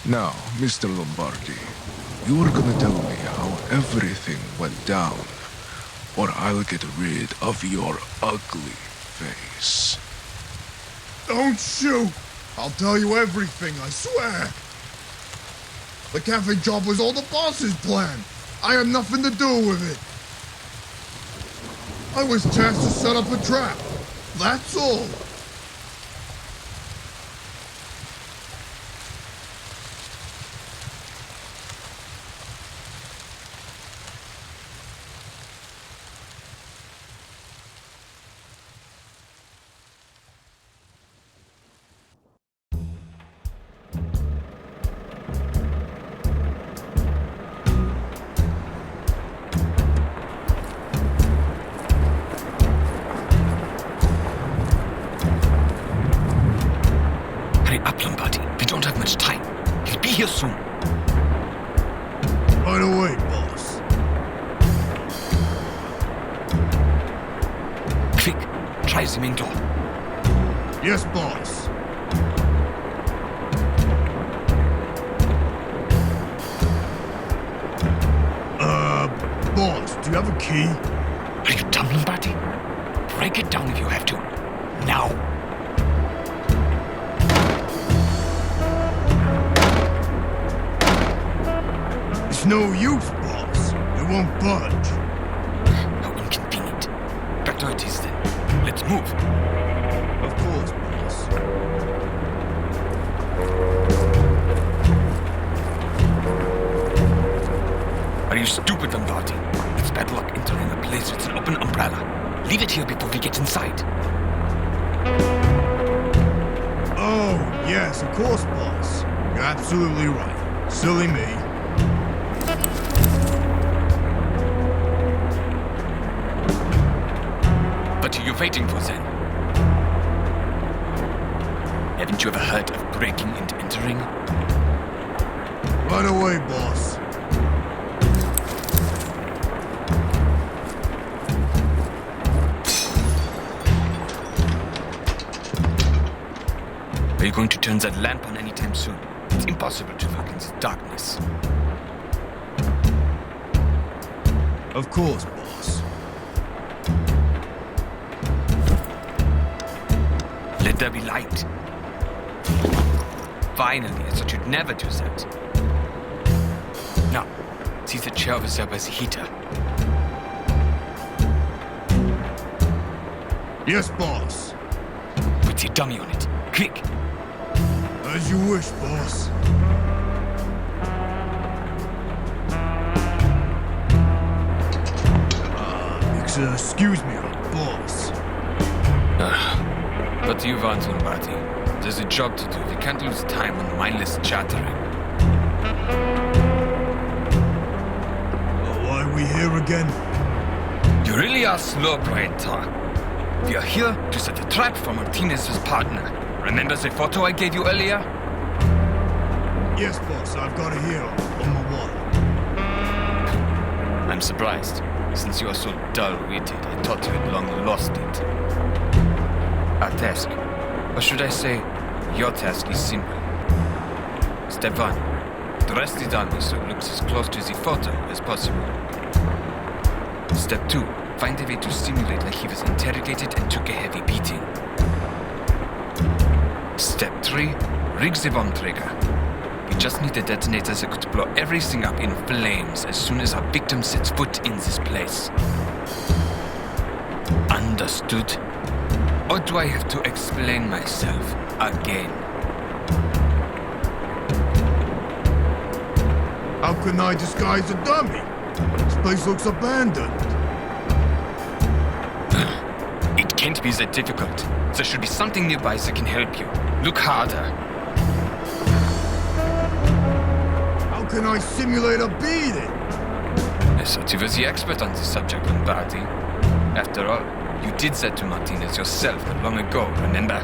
Now, Mr. Lombardi, you're gonna tell me how everything went down, or I'll get rid of your ugly face. Don't shoot! I'll tell you everything, I swear! The cafe job was all the boss's plan. I had nothing to do with it. I was tasked to set up a trap. That's all. Here soon. Right away, boss. Quick, try the main door. Yes, boss. Boss, do you have a key? Are you dumb, Lombardi? Break it down if you have to. Now. It's no use, boss. It won't budge. How inconvenient. Back to it is then. Let's move. Of course, boss. Are you stupid, Lombardi? It's bad luck entering a place with an open umbrella. Leave it here before we get inside. Oh, yes, of course, boss. You're absolutely right. Silly me. What are you waiting for then? Haven't you ever heard of breaking and entering? Right away, boss. Are you going to turn that lamp on anytime soon? It's impossible to work in the darkness. Of course, boss. Let there be light. Finally, I thought you'd never do that. Now, see the chair over there by the heater. Yes, boss. Put the dummy on it. Quick! As you wish, boss. Excuse me, boss. What do you want, Lombardi? There's a job to do. We can't lose time on mindless chattering. Why are we here again? You really are slow, Brian. We are here to set a trap for Martinez's partner. Remember the photo I gave you earlier? Yes, boss. I've got it here on my wall. I'm surprised. Since you are so dull-witted, I thought you had long lost it. Our task, or should I say, your task is simple. Step 1. Dress the dummy so it looks as close to the photo as possible. Step 2. Find a way to simulate like he was interrogated and took a heavy beating. Step 3. Rig the bomb trigger. We just need a detonator that could blow everything up in flames as soon as our victim sets foot in this place. Understood? Or do I have to explain myself again? How can I disguise a dummy? This place looks abandoned. It can't be that difficult. There should be something nearby that can help you. Look harder. How can I simulate a beating? I thought you were the expert on this subject, Lombardi. After all, you did that to Martinez yourself not long ago, remember?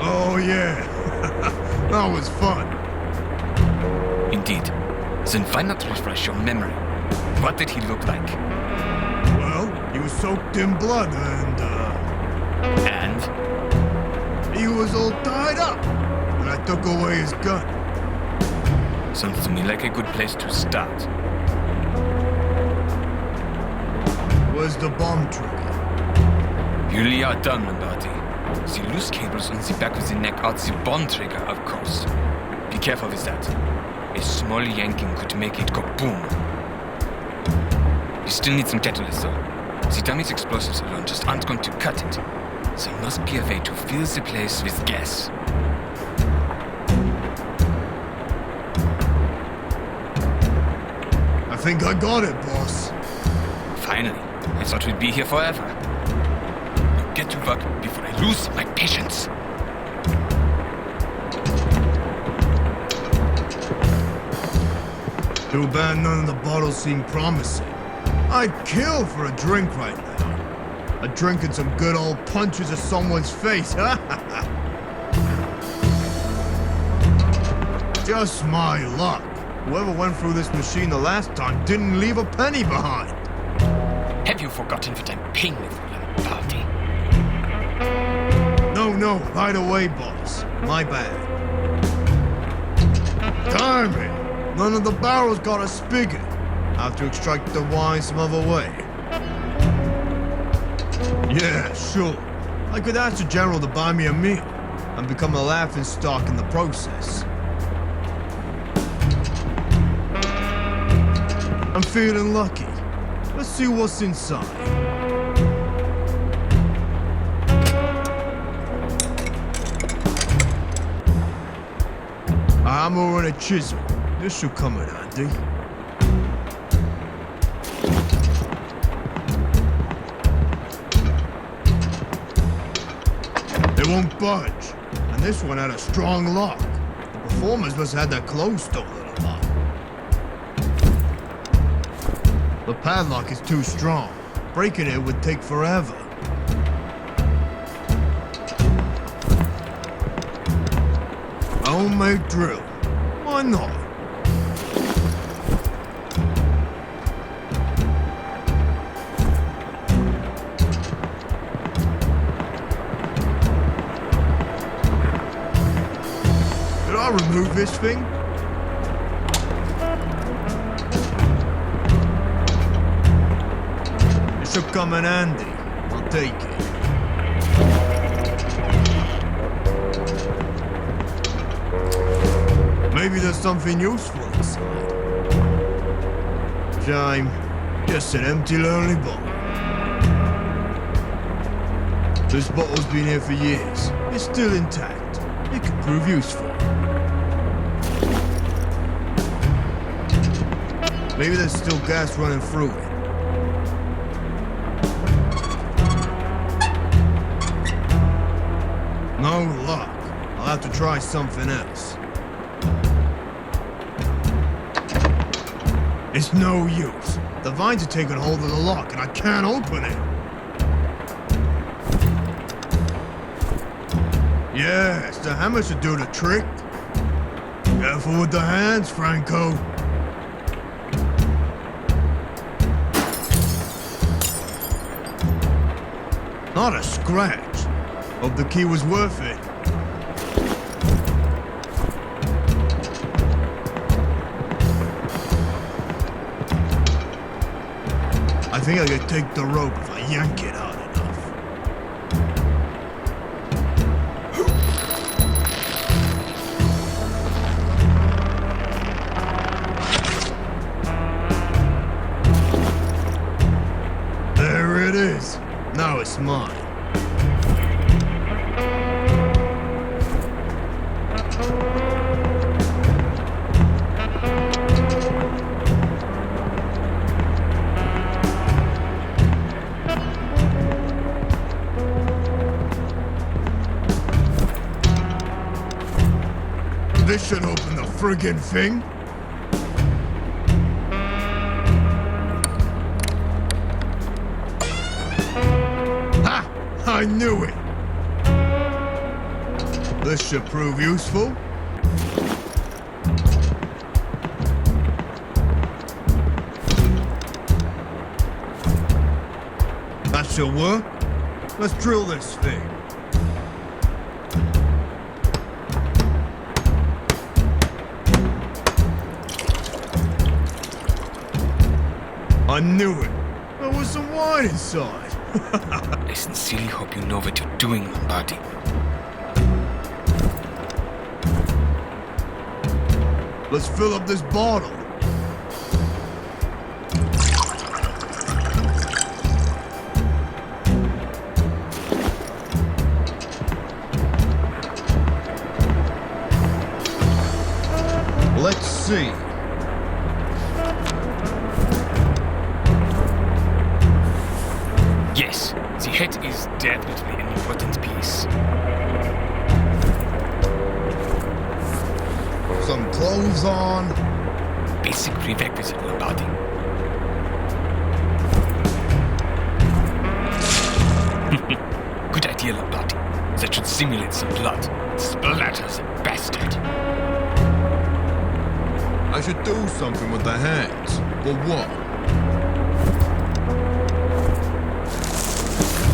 Oh, yeah. That was fun. Indeed. Then why not refresh your memory? What did he look like? Well, he was soaked in blood and... And? he was all tied up. And I took away his gun. Sounds to me like a good place to start. Where's the bomb trigger? You are done, Lombardi. The loose cables on the back of the neck are the bomb trigger, of course. Be careful with that. A small yanking could make it go boom. You still need some catalyst, though. The dummy's explosives alone just aren't going to cut it. There must be a way to fill the place with gas. I think I got it, boss. Finally. I thought we'd be here forever. Now get to work before I lose my patience. Too bad none of the bottles seem promising. I'd kill for a drink right now. A drink and some good old punches of someone's face. Just my luck. Whoever went through this machine the last time didn't leave a penny behind. Have you forgotten that I'm paying you for Lombardi? No, right away, boss. My bad. Damn it! None of the barrels got a spigot. I have to extract the wine some other way. Yeah, sure. I could ask the general to buy me a meal and become a laughingstock in the process. I'm feeling lucky. Let's see what's inside. A hammer and a chisel. This should come in handy. They won't budge. And this one had a strong lock. The performers must have had their clothes stolen a lot. The padlock is too strong. Breaking it would take forever. A homemade drill. Why not? Did I remove this thing? It should come in handy. I'll take it. Maybe there's something useful inside. Shame. Just an empty, lonely bottle. This bottle's been here for years. It's still intact. It could prove useful. Maybe there's still gas running through it. No luck. I'll have to try something else. It's no use. The vines are taking hold of the lock and I can't open it. Yes, the hammer should do the trick. Careful with the hands, Franco. Not a scratch. Hope the key was worth it. I think I could take the rope if I yank it hard enough. There it is. Now it's mine. This should open the friggin' thing. Ha! I knew it! This should prove useful. That should work. Let's drill this thing. I knew it. There was some wine inside. I sincerely hope you know what you're doing, Lombardi. Let's fill up this bottle. Let's see. Yes, the head is definitely an important piece. Some clothes on. Basic prerequisite, Lombardi. Good idea, Lombardi. That should simulate some blood. Splatter the bastard. I should do something with the hands. But what?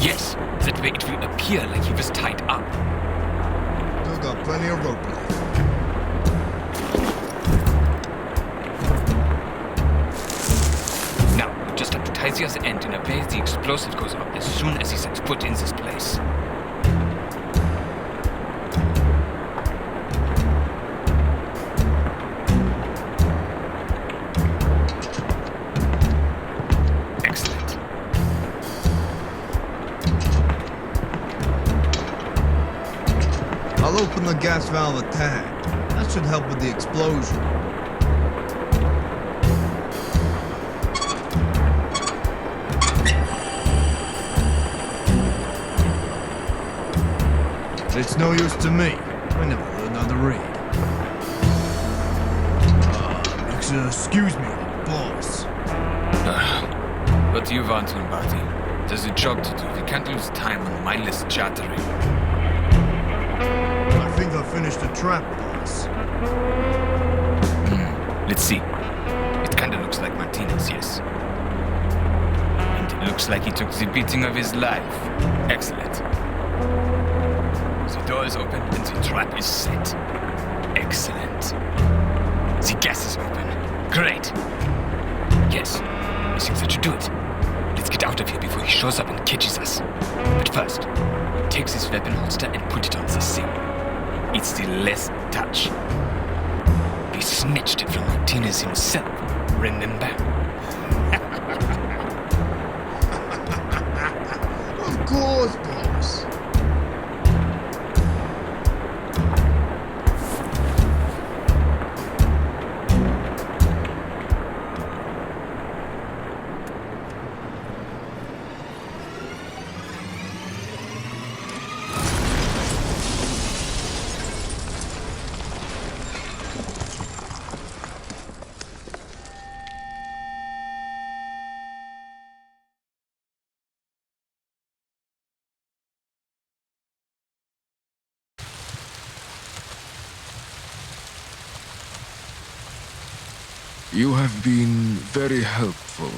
Yes, that way it will appear like he was tied up. Still got plenty of rope left. Now, we just have to tie the other end in a way the explosive goes up as soon as he sets foot in this place. Excellent. I'll open the gas valve a tad. That should help with the explosion. It's no use to me. I never learned how to read. Excuse me, boss. What do you want, Lombardi? There's a job to do. We can't lose time on mindless chattering. I think I finished the trap, boss. Let's see. It kinda looks like Martinez, yes. And it looks like he took the beating of his life. Excellent. The door is open and the trap is set. Excellent. The gas is open. Great. Yes, I think that should do it. Let's get out of here before he shows up and catches us. But first, take this weapon holster and put it on the thing. It's the last touch. We snatched it from Martinez himself, remember? Of course, boss. You have been very helpful,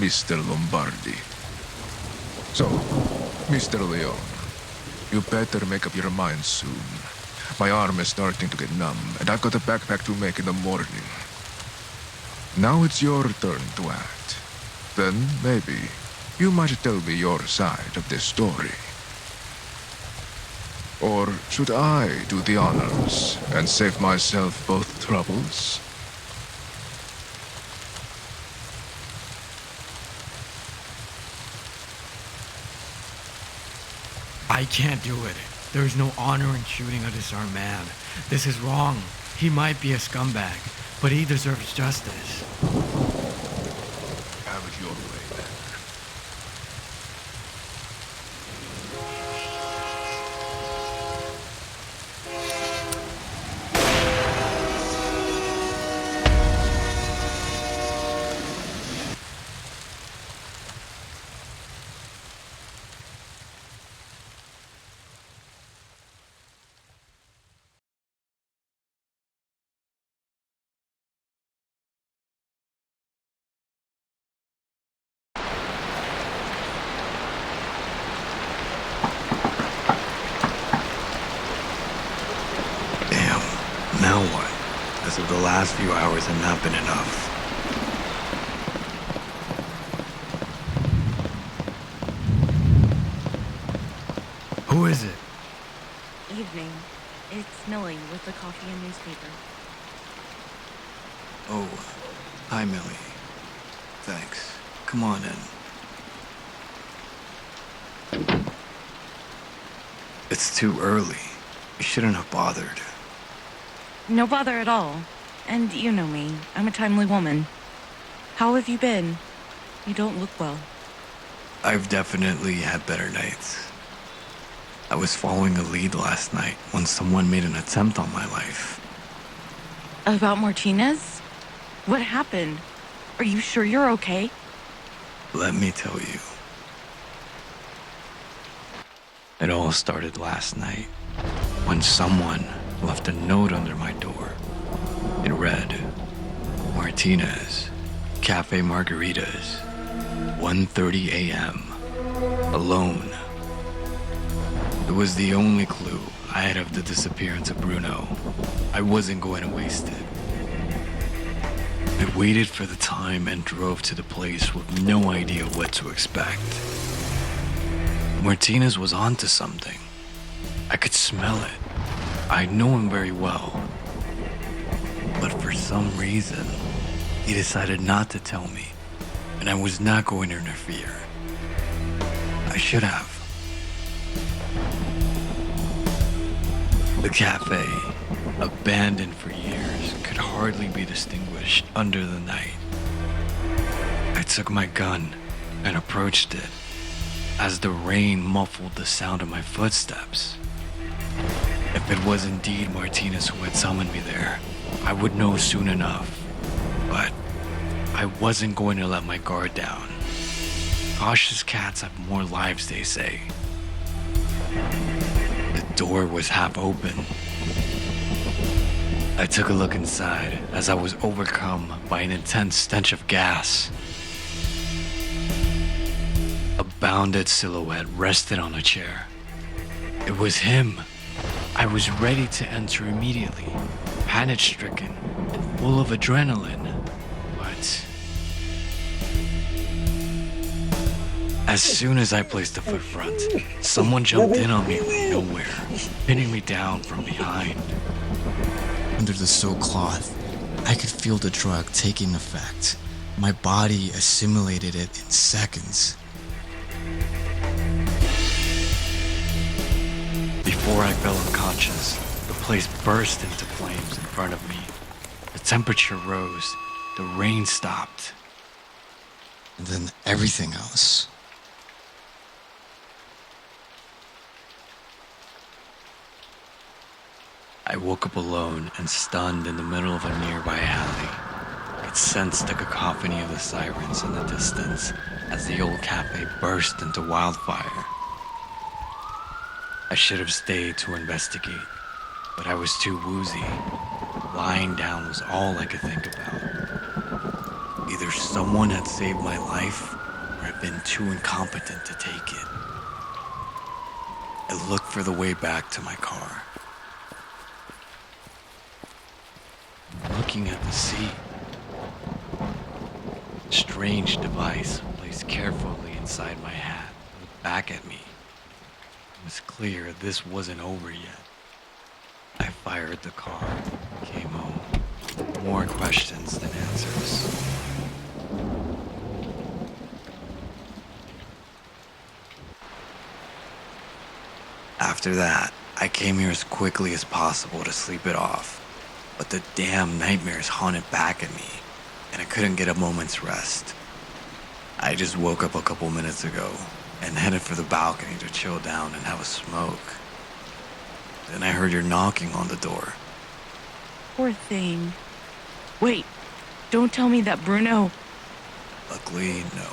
Mr. Lombardi. So, Mr. Leon, you better make up your mind soon. My arm is starting to get numb, and I've got a backpack to make in the morning. Now it's your turn to act. Then, maybe, you might tell me your side of this story. Or should I do the honors and save myself both troubles? I can't do it. There's no honor in shooting a disarmed man. This is wrong. He might be a scumbag, but he deserves justice. Have it your way, then. Now what? As if the last few hours have not been enough. Who is it? Evening. It's Millie with the coffee and newspaper. Oh, hi, Millie. Thanks. Come on in. It's too early. You shouldn't have bothered. No bother at all. And you know me. I'm a timely woman. How have you been? You don't look well. I've definitely had better nights. I was following a lead last night when someone made an attempt on my life. About Martinez? What happened? Are you sure you're okay? Let me tell you. It all started last night when someone left a note under my door. It read, Martinez, Cafe Margaritas, 1:30 a.m., alone. It was the only clue I had of the disappearance of Bruno. I wasn't going to waste it. I waited for the time and drove to the place with no idea what to expect. Martinez was onto something. I could smell it. I know him very well. But for some reason, he decided not to tell me, and I was not going to interfere. I should have. The cafe, abandoned for years, could hardly be distinguished under the night. I took my gun and approached it as the rain muffled the sound of my footsteps. If it was indeed Martinez who had summoned me there, I would know soon enough. But I wasn't going to let my guard down. Cautious cats have more lives, they say. The door was half open. I took a look inside as I was overcome by an intense stench of gas. A bounded silhouette rested on a chair. It was him. I was ready to enter immediately, panic-stricken and full of adrenaline. But as soon as I placed a foot front, someone jumped in on me from nowhere, pinning me down from behind. Under the silk cloth, I could feel the drug taking effect. My body assimilated it in seconds. Before I fell unconscious, the place burst into flames in front of me. The temperature rose, the rain stopped. And then everything else. I woke up alone and stunned in the middle of a nearby alley. I could sense the cacophony of the sirens in the distance as the old cafe burst into wildfire. I should have stayed to investigate, but I was too woozy. Lying down was all I could think about. Either someone had saved my life, or I'd been too incompetent to take it. I looked for the way back to my car. Looking at the seat. A strange device placed carefully inside my hat looked back at me. It was clear this wasn't over yet. I fired the car, came home. More questions than answers. After that, I came here as quickly as possible to sleep it off. But the damn nightmares haunted back at me, and I couldn't get a moment's rest. I just woke up a couple minutes ago and headed for the balcony to chill down and have a smoke. Then I heard your knocking on the door. Poor thing. Wait, don't tell me that Bruno... Luckily, no.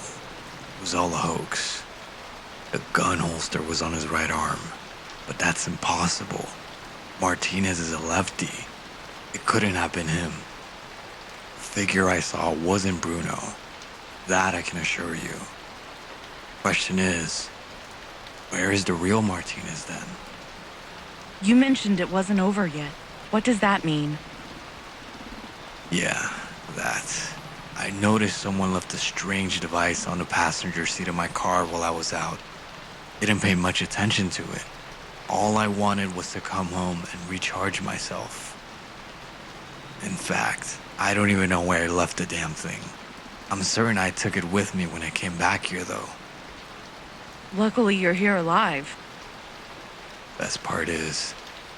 It was all a hoax. The gun holster was on his right arm, but that's impossible. Martinez is a lefty. It couldn't have been him. The figure I saw wasn't Bruno. That I can assure you. Question is, where is the real Martinez then? You mentioned it wasn't over yet. What does that mean? Yeah, that. I noticed someone left a strange device on the passenger seat of my car while I was out. Didn't pay much attention to it. All I wanted was to come home and recharge myself. In fact, I don't even know where I left the damn thing. I'm certain I took it with me when I came back here, though. Luckily, you're here alive. Best part is,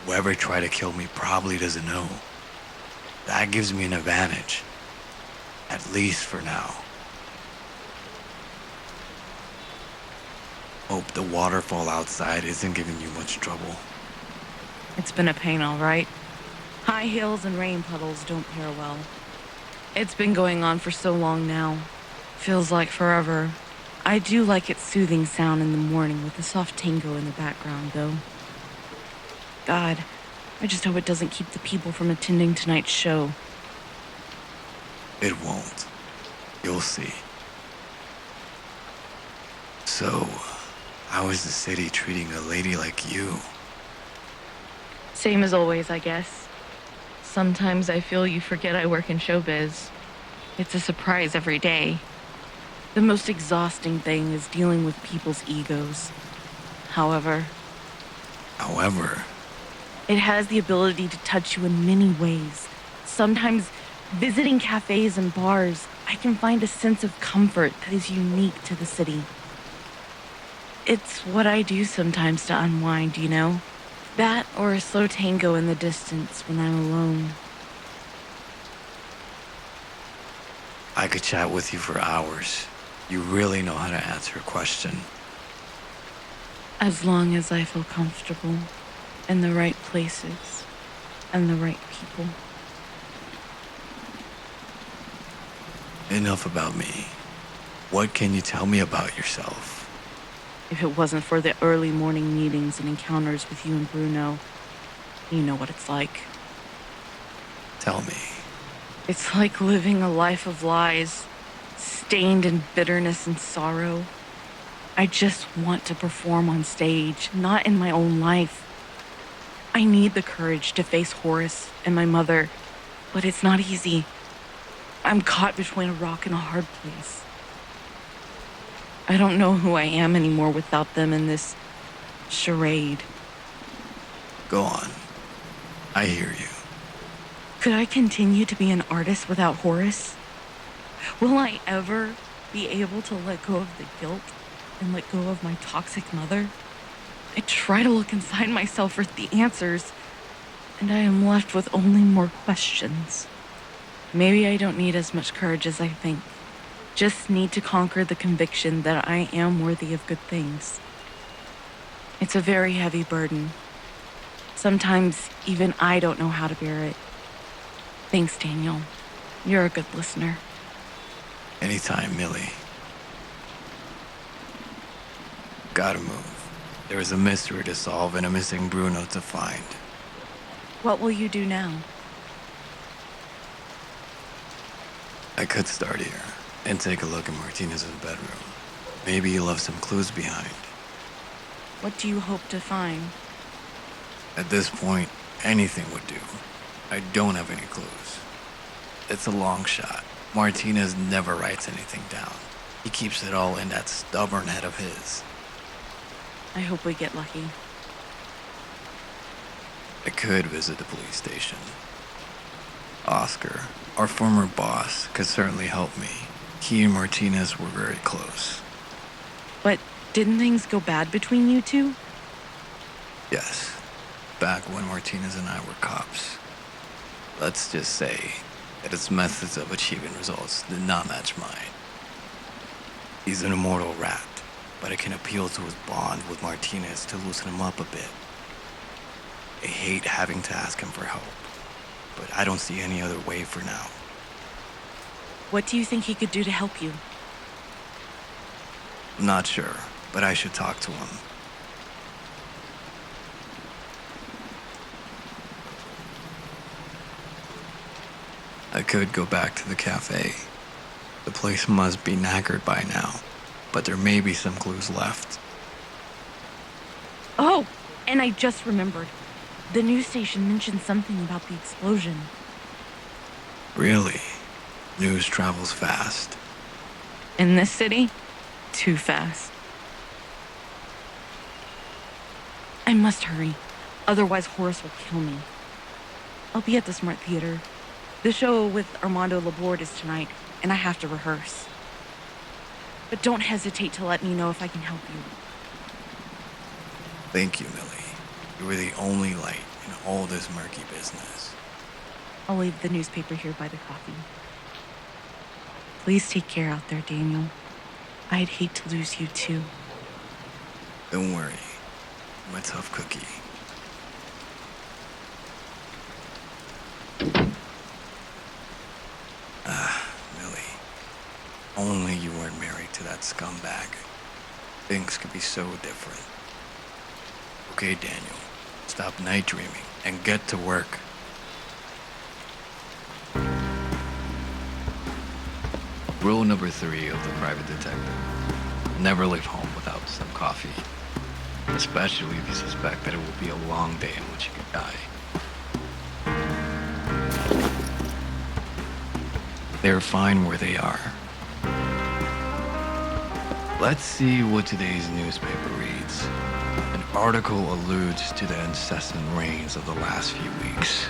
whoever tried to kill me probably doesn't know. That gives me an advantage. At least for now. Hope the waterfall outside isn't giving you much trouble. It's been a pain, all right. High hills and rain puddles don't pair well. It's been going on for so long now. Feels like forever. I do like its soothing sound in the morning with the soft tango in the background, though. God, I just hope it doesn't keep the people from attending tonight's show. It won't. You'll see. So, how is the city treating a lady like you? Same as always, I guess. Sometimes I feel you forget I work in showbiz. It's a surprise every day. The most exhausting thing is dealing with people's egos. However, it has the ability to touch you in many ways. Sometimes, visiting cafes and bars, I can find a sense of comfort that is unique to the city. It's what I do sometimes to unwind, you know? That or a slow tango in the distance when I'm alone. I could chat with you for hours. You really know how to answer a question. As long as I feel comfortable in the right places and the right people. Enough about me. What can you tell me about yourself? If it wasn't for the early morning meetings and encounters with you and Bruno, you know what it's like. Tell me. It's like living a life of lies, stained in bitterness and sorrow. I just want to perform on stage, not in my own life. I need the courage to face Horace and my mother, but it's not easy. I'm caught between a rock and a hard place. I don't know who I am anymore without them in this charade. Go on. I hear you. Could I continue to be an artist without Horace? Will I ever be able to let go of the guilt and let go of my toxic mother? I try to look inside myself for the answers, and I am left with only more questions. Maybe I don't need as much courage as I think. Just need to conquer the conviction that I am worthy of good things. It's a very heavy burden. Sometimes even I don't know how to bear it. Thanks, Daniel. You're a good listener. Anytime, Millie. Gotta move. There is a mystery to solve and a missing Bruno to find. What will you do now? I could start here and take a look at Martinez's bedroom. Maybe he left some clues behind. What do you hope to find? At this point, anything would do. I don't have any clues. It's a long shot. Martinez never writes anything down. He keeps it all in that stubborn head of his. I hope we get lucky. I could visit the police station. Oscar, our former boss, could certainly help me. He and Martinez were very close. But didn't things go bad between you two? Yes, back when Martinez and I were cops. Let's just say that his methods of achieving results did not match mine. He's an immortal rat, but I can appeal to his bond with Martinez to loosen him up a bit. I hate having to ask him for help, but I don't see any other way for now. What do you think he could do to help you? I'm not sure, but I should talk to him. I could go back to the cafe. The place must be knackered by now, but there may be some clues left. Oh, and I just remembered. The news station mentioned something about the explosion. Really? News travels fast. In this city? Too fast. I must hurry. Otherwise, Horace will kill me. I'll be at the Smart Theater. The show with Armando Laborde is tonight, and I have to rehearse. But don't hesitate to let me know if I can help you. Thank you, Millie. You were the only light in all this murky business. I'll leave the newspaper here by the coffee. Please take care out there, Daniel. I'd hate to lose you too. Don't worry. I'm a tough cookie. Millie. Only you weren't married to that scumbag. Things could be so different. Okay, Daniel. Stop night dreaming and get to work. Rule number 3 of the private detective. Never leave home without some coffee. Especially if you suspect that it will be a long day in which you could die. They're fine where they are. Let's see what today's newspaper reads. An article alludes to the incessant rains of the last few weeks.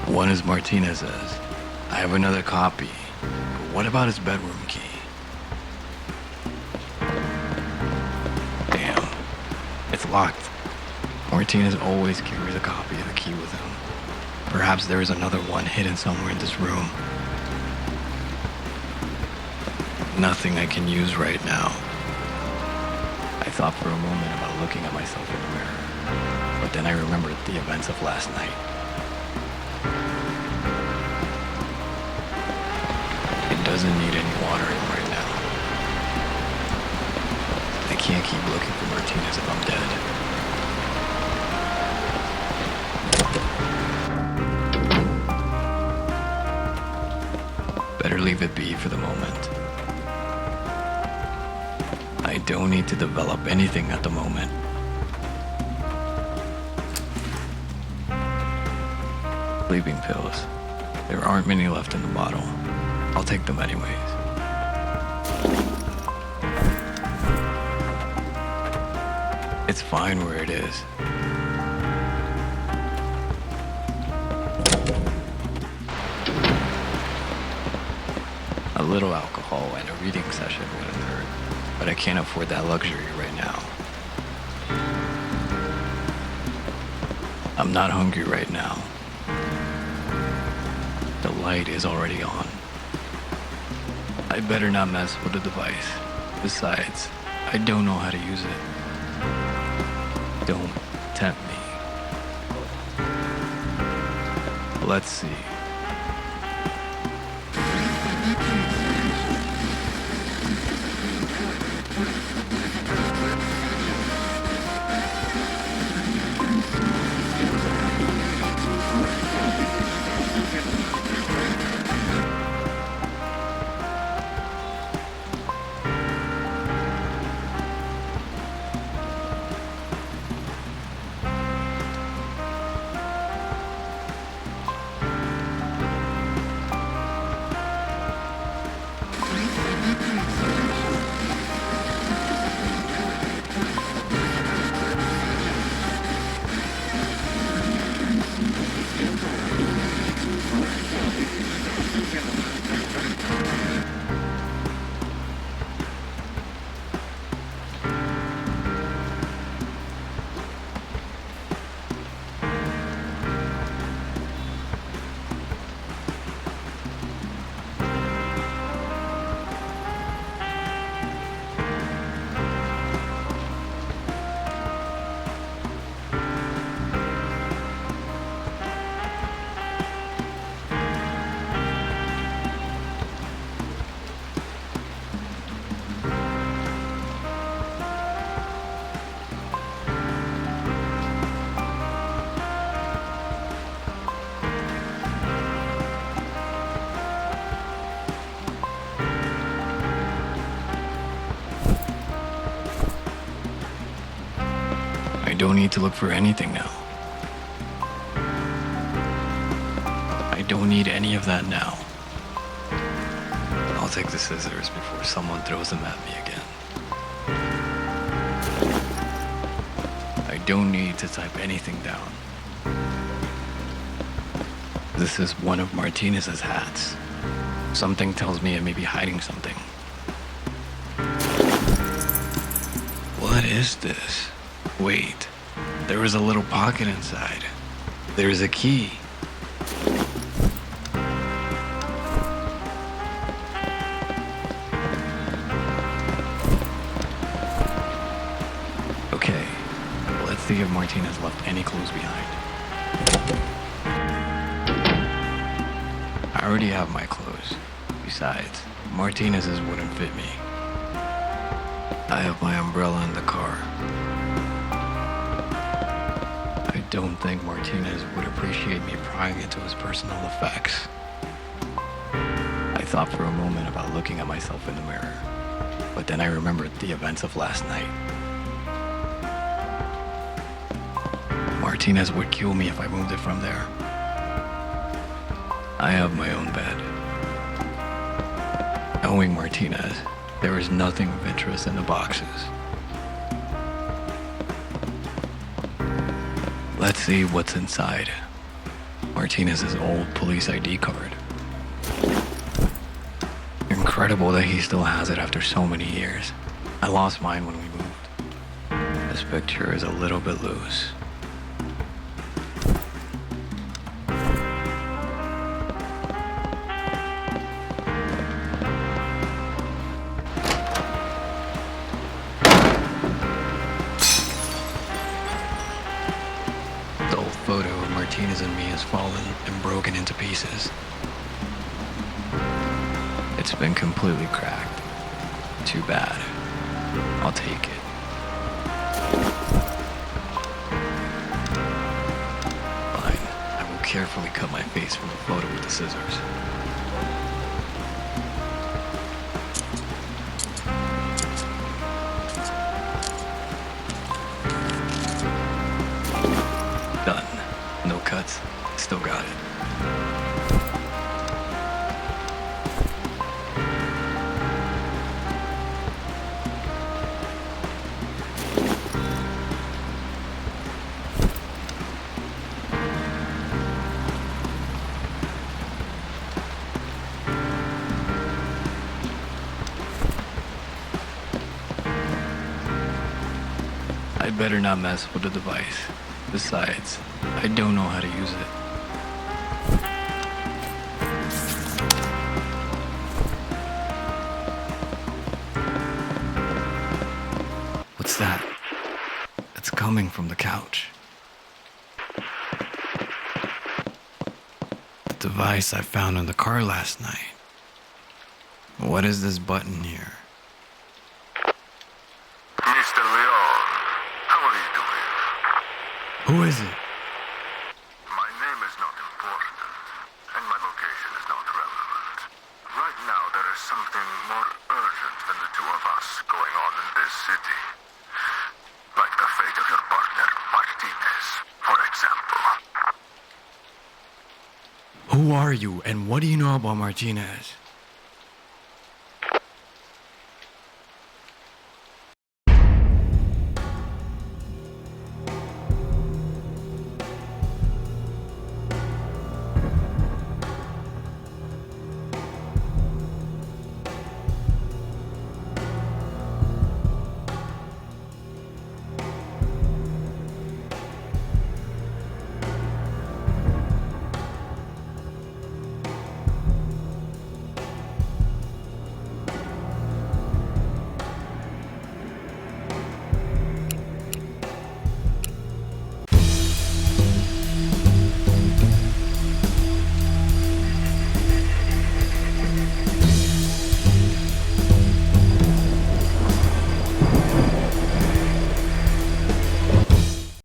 One is Martinez's. I have another copy. But what about his bedroom key? Damn. It's locked. Martinez always carries a copy of the key with him. Perhaps there is another one hidden somewhere in this room. Nothing I can use right now. I thought for a moment about looking at myself in the mirror. But then I remembered the events of last night. It doesn't need any watering right now. I can't keep looking for Martinez if I'm dead. Better leave it be for the moment. I don't need to develop anything at the moment. Sleeping pills. There aren't many left in the bottle. I'll take them anyways. It's fine where it is. A little alcohol and a reading session wouldn't hurt, but I can't afford that luxury right now. I'm not hungry right now. The light is already on. I better not mess with the device. Besides, I don't know how to use it. Don't tempt me. Let's see. I don't need to look for anything now. I don't need any of that now. I'll take the scissors before someone throws them at me again. I don't need to type anything down. This is one of Martinez's hats. Something tells me it may be hiding something. What is this? Wait, there is a little pocket inside. There is a key. Okay, let's see if Martinez left any clues behind. I already have my clothes. Besides, Martinez's wouldn't fit me. I have my umbrella in the car. I don't think Martinez would appreciate me prying into his personal effects. I thought for a moment about looking at myself in the mirror, but then I remembered the events of last night. Martinez would kill me if I moved it from there. I have my own bed. Knowing Martinez, there is nothing of interest in the boxes. Let's see what's inside. Martinez's old police ID card. Incredible that he still has it after so many years. I lost mine when we moved. This picture is a little bit loose. Photo of Martinez and me has fallen and broken into pieces. It's been completely cracked. Too bad. I'll take it. Fine. I will carefully cut my face from the photo with the scissors. Done. No cuts. Still got it. I'd better not mess with the device. Besides, I don't know how to use it. What's that? It's coming from the couch. The device I found in the car last night. What is this button here? Mr. Leon, how are you doing? Who is it? My name is not important, and my location is not relevant. Right now, there is something more urgent than the two of us going on in this city. Like the fate of your partner, Martinez, for example. Who are you, and what do you know about Martinez?